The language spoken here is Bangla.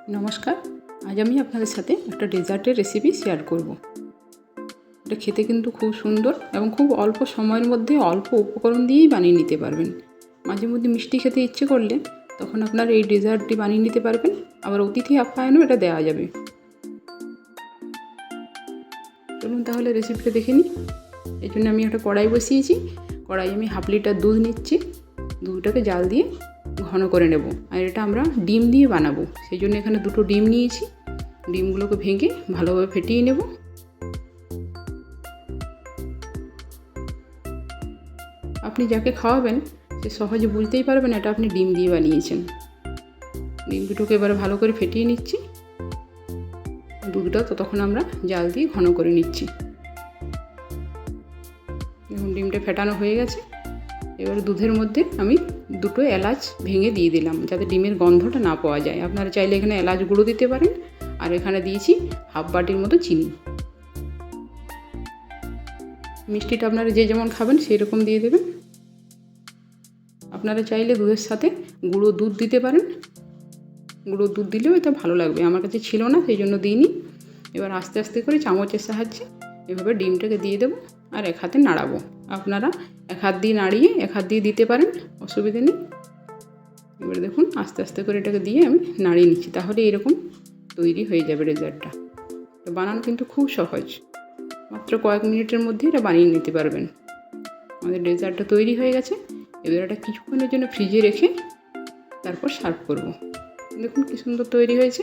নমস্কার, আজ আমি আপনাদের সাথে একটা ডেজার্টের রেসিপি শেয়ার করব। এটা খেতে কিন্তু খুব সুন্দর এবং খুব অল্প সময়ের মধ্যে অল্প উপকরণ দিয়েই বানিয়ে নিতে পারবেন। মাঝে মধ্যে মিষ্টি খেতে ইচ্ছে করলে তখন আপনার এই ডেজার্টটি বানিয়ে নিতে পারবেন। আবার অতিথি আপ্যায়নেও এটা দেওয়া যাবে। চলুন তাহলে রেসিপিটা দেখে নিই। এই জন্য আমি একটা কড়াই বসিয়েছি। কড়াই আমি 1/2 লিটার দুধ নিচ্ছি। দুধটাকে জাল দিয়ে ঘন করে নেব। আর এটা আমরা ডিম দিয়ে বানাবো, সেই জন্য এখানে 2টো ডিম নিয়েছি। ডিমগুলোকে ভেঙে ভালোভাবে ফেটিয়ে নেব। আপনি যাকে খাওয়াবেন সে সহজে বুঝতেই পারবেন এটা আপনি ডিম দিয়ে বানিয়েছেন। ডিম দুটোকে এবারে ভালো করে ফেটিয়ে নিচ্ছি। দুধটা তখন আমরা জাল দিয়ে ঘন করে নিচ্ছি। দেখুন ডিমটা ফেটানো হয়ে গেছে। এবার দুধের মধ্যে আমি 2টো এলাচ ভেঙে দিয়ে দিলাম, যাতে ডিমের গন্ধটা না পাওয়া যায়। আপনারা চাইলে এখানে এলাচ গুঁড়ো দিতে পারেন। আর এখানে দিয়েছি 1/2 বাটির মতো চিনি। মিষ্টিটা আপনারা যে যেমন খাবেন সেই রকম দিয়ে দেবেন। আপনারা চাইলে দুধের সাথে গুঁড়ো দুধ দিতে পারেন। গুঁড়ো দুধ দিলেও এটা ভালো লাগবে। আমার কাছে ছিল না, সেই জন্য দিইনি। এবার আস্তে আস্তে করে চামচের সাহায্যে এভাবে ডিমটাকে দিয়ে দেবো আর এক হাতে নাড়াবো। আপনারা এক হাত দিয়ে নাড়িয়ে এক হাত দিয়ে দিতে পারেন, অসুবিধে নেই। এবার দেখুন আস্তে আস্তে করে এটাকে দিয়ে আমি নাড়িয়ে নিচ্ছি, তাহলে এরকম তৈরি হয়ে যাবে ডেজার্টটা। তো বানানো কিন্তু খুব সহজ, মাত্র কয়েক মিনিটের মধ্যে এটা বানিয়ে নিতে পারবেন। আমাদের ডেজার্টটা তৈরি হয়ে গেছে। এবার এটা কিছুক্ষণের জন্য ফ্রিজে রেখে তারপর সার্ভ করব। দেখুন কি সুন্দর তৈরি হয়েছে।